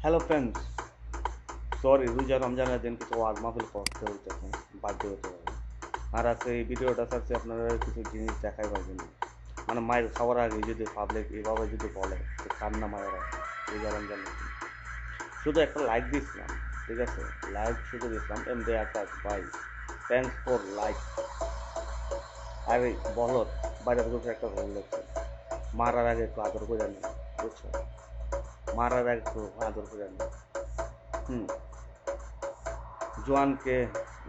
Hello friends, sorry রোজা রমজানের দিন কিছু ওয়াজ মাহফিল করতে হইতেছে, বাধ্য হতে হবে। আর আজকে এই ভিডিওটা চাচ্ছি আপনারা কিছু জিনিস দেখাইবার জন্য। মানে মায়ের খাওয়ার আগে যদি পাবলিক এভাবে যদি বলে যে কান্না মায়ের আগে রোজা রমজানের দিন, শুধু একটা লাইক দিচ্ছিলাম, ঠিক আছে? লাইক শুধু দিচ্ছিলাম এমনি আকাশ ভাই, থ্যাংকস ফর লাইক। আরে বলত বাইরের গ্রুপে একটা রোল দেখছে, মারার আগে একটু আদর করে নেই, বুঝছো? মারার আগে একটু আদর করে নেই। হুম, জোয়ানকে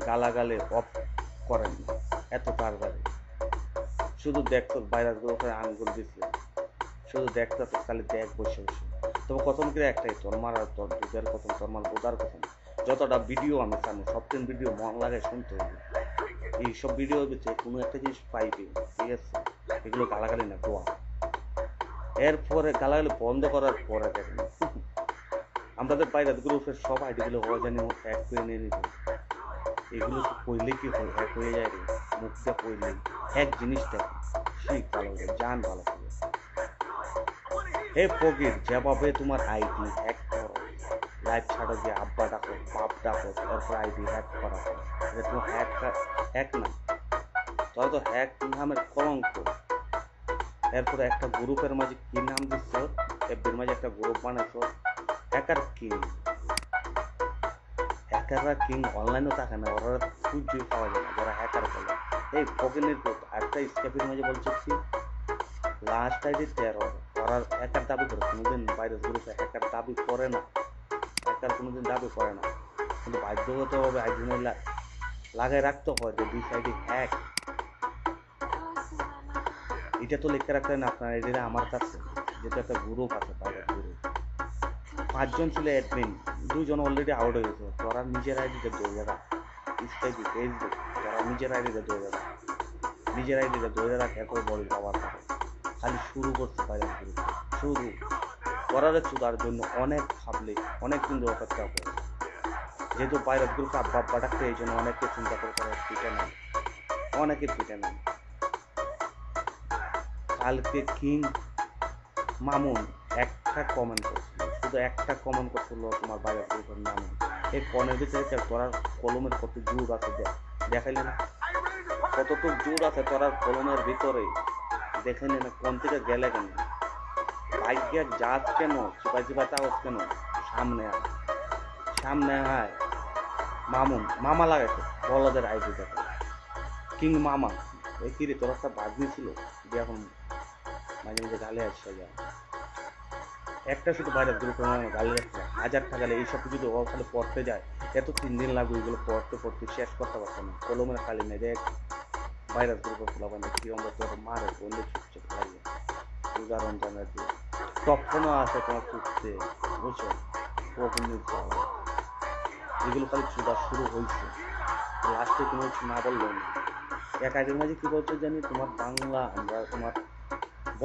গালাগালে অফ করেন না, এত তাড়াতাড়ি। শুধু দেখতো ভাইরাসগুলো করে আঙ্গুল দিচ্ছে, শুধু দেখতো খালি দেখ বসে বসে। তবে কথম করে একটাই, তোর মারার তোর দুধের কথম, তোর মার বোধার কথম। যতটা ভিডিও আমি সামনে সবদিন ভিডিও মন লাগে শুনতে হবে। এইসব ভিডিওর ভিতরে কোনো একটা জিনিস পাইবে, ঠিক আছে? এগুলো গালাগালি না, দোয়া। এরপরে গালাগালি বন্ধ করার পরে দেখেন আমাদের বাইরে গ্রুপের সব আইডিগুলো হওয়া জানি হ্যাক করে নিয়ে নিত। এগুলো তো কইলে কি হয়, হ্যাক হয়ে যায় রে। মুখটা কইলে এক জিনিসটা শিখ ভালো হবে, জান ভালো হবে। হে ফকির, যেভাবে তোমার আইডি হ্যাক করো, লাইভ ছাড়ো, গিয়ে আব্বা ডাকো, বাপ ডাকো, তারপর আইডি হ্যাক করা হয়, এটা তোমার হ্যাক না, তাহলে তো হ্যাক নামের কলঙ্ক। এরপরে একটা গ্রুপের মাঝে কি নাম দিচ্ছ, এফবির মাঝে একটা গ্রুপ বানাইছ, হ্যাকার কিং। হ্যাকাররা কিং অনলাইনেও থাকে না, ওরা খুঁজেই পাওয়া যায় না যারা হ্যাকার বলে। এই ফকিনের একটা স্কেপের মাঝে বলছে কি, লাস্ট আইডি 13, ওরা হ্যাকার দাবি করে, কোনোদিন ভাইরাস গ্রুপে হ্যাকার দাবি করে না, হ্যাকার কোনোদিন দাবি করে না, কিন্তু বাধ্যগতভাবে আইডি লাগাই রাখতে হয় যে দিস আইডি হ্যাক। এটা তো লিখে রাখলেন আপনার আইডিটা আমার কাছে, যেহেতু একটা গ্রুপ আছে, ভাইরাস গ্রুপ 5 জন ছিল অ্যাডমিন, 2 জন অলরেডি আউট হয়ে গেছে। তোরা নিজের আইডিতে ধরে রাখ, স্কাইপে ফেসবুক, তোরা নিজের আইডিতে ধরে রাখ, নিজের আইডিতে ধরে রাখ। এত বড় বাবার খালি শুরু করতে পারে শুরু করার চুদার জন্য অনেক পাবলিক অনেক কিন্তু অপেক্ষা করে, যেহেতু বাইরের গ্রুপে আব্বা আব্বা ডাকতে, এই জন্য অনেককে চিন্তা করে করে পিটে নেন, অনেকে পিটে নেন। কালকে কিং মামুন একটা কমেন্ট করছিল, শুধু একটা কমেন্ট করছিল তোমার বাইরের গ্রুপের নামে। এই কনের ভিতরে তোরা কলমের কত জোর আছে দেখাইলে না, কতটুকু জোর আছে তোরা কলমের ভিতরে, দেখাইলে না? কোন থেকে গেলে কেন, ভাগ্যের জাত কেন, চিপা চিপা চাওয়াজ কেন? সামনে আয়, সামনে আয়। মামুন মামা লাগাইছে বলদের আইডি দেখো, কিং মামা। এই কিরে তোর একটা বাজনি ছিল যে এখন মাঝে মাঝে গালে আসছে যায়, একটা শুধু বাইরের গ্রুপের গালি রাখছে, হাজারটা গালে। এইসব যদি ও খালি পড়তে যায়, এত 3 দিন লাগবে এগুলো পড়তে পড়তে শেষ করতে পারছে না। কলমের খালি নেই দেখ, ভাইরাস গ্রুপের খোলাবান কি আমরা তোর মারে বন্ধু চুপচাপ লাগে। রোজা রমজানের দিয়ে তখনও আছে তোমার চুপতে, বুঝছো? এগুলো খালি চুদা শুরু হয়েছে, লাস্টে কোনো কিছু না বললেও না। এক আগের মাঝে কি বলছো জানি, তোমার বাংলা আমরা তোমার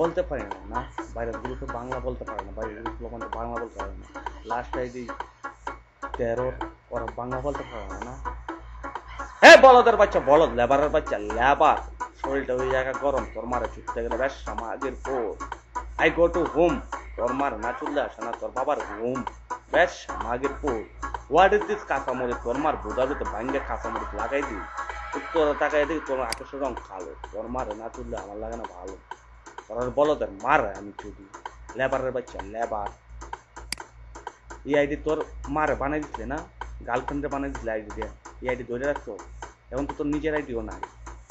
বলতে পারি না, না বাইরের গ্রুপে বাংলা বলতে পারে না, বাইরের গ্রুপ মানে বাংলা বলতে পারে না। লাস্ট আইডি 13, ওরা বাংলা বলতে পারে না, না? হ্যাঁ বলদের বাচ্চা, বলদ লেবারের বাচ্চা, লেবার শরীরটা ওই জায়গা গরম, তোর মারে ছুটতে গেলে বেশ সমাজের পর আই গো টু হোম, তোর মারে না চললে আসে না তোর বাবার হোম, বেশ সমাজের পর। হোয়াট ইজ দিস কাঁচামরি, তোর মার বোঝা যেতে ভাঙ্গে কাঁচামরিচ লাগাই দিই, উত্তর তাকাই দিই তোর আকাশের রং কালো, তোর মারে না চললে আমার লাগে না ভালো। তোর বলদের মারে আমি চুদি, লেবারের বাচ্চা লেবার। এই আইডি তোর মারে বানাই দিছিলে না, গার্লফ্রেন্ডে বানাই দিছিলে আইডি দিয়ে, এই আইডি ধরে রাখতো। এখন তো তোর নিজের আইডিও নাই,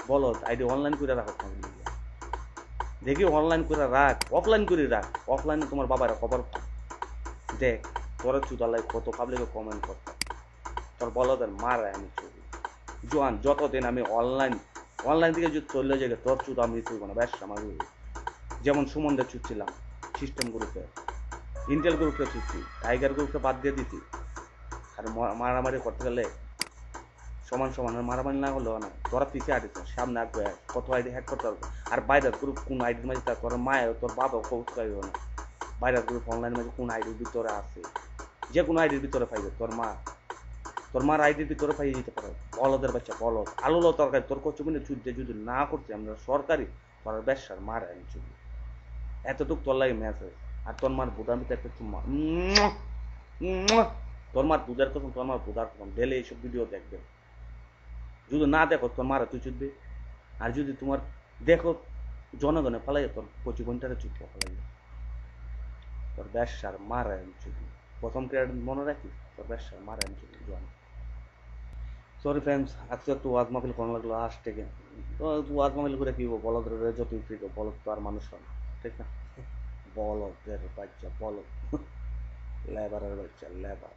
বলো আইডি অনলাইন করে রাখো না, দেখি অনলাইন করে রাখ, অফলাইন করে রাখ। অফলাইনে তোমার বাবারা খবর দেখ, তোর চুদালাই কত পাবলিকে কমেন্ট করতো, তোর বলদের মারে আমি ছবি। জোয়ান যতদিন আমি অনলাইন থেকে যদি চলে যাবে, তোর চুদ আমি চুব না, ব্যাস আমার। যেমন সুমনদের চুচ্ছিলাম সিস্টেম গ্রুপে, ইন্টেল গ্রুপে চুচ্ছি, টাইগার গ্রুপে বাদ দিয়ে দিতি। আর মারামারি করতে গেলে সমান সমান মারামারি না হলেও না, তোরা পিছিয়ে আটিস সামনে আসবে, কত আইডি হ্যাক করতে পারবে। আর বাইরের গ্রুপ কোন আইডির মাঝে তোর মায়ের তোর বাবা খোঁজ পাইব না, বাইরের গ্রুপ অনলাইনের মাঝে কোন আইডির ভিতরে আছে, যে কোনো আইডির ভিতরে পাইবে। তোর মার আইডির ভিতরে পাইয়ে দিতে পারো। বলদের বাচ্চা বলদ, আলু তরকারি তোর করছো মানে চুদ্ধে যদি না করছি আমরা সরকারি, তোর ব্যবসার মার আমি চুদ্ধি, এতটুক তোর লাগে মেসেজ। আর তোর মার বুদামিতে একটা চুম্মা, তোর মার দুধের কসম, তোর মার বুধার কসম, ডেলে এইসব ভিডিও দেখবে। যদি না দেখো তোর মারা তুই চুদবে, আর যদি তোমার দেখো জনগণে ফালাই তোর কচি ঘন্টারে চুপ ফালাই তোর ব্যবসার মারা চুদবি। প্রথম ক্রেডিট মনে রাখিস, তোর ব্যবসার মারা চুদবি জন। সরি ফ্রেন্ডস, আজকে একটু ওয়াজ মাহফিল করা লাগলো আজ থেকে। তো ওয়াজ মাহফিল করে কি বলদ যতই ফ্রি বলদ তো আর মানুষ হয় না, ঠিক না? বলদের বাচ্চা বলদ, লেবারের বাচ্চা লেবার।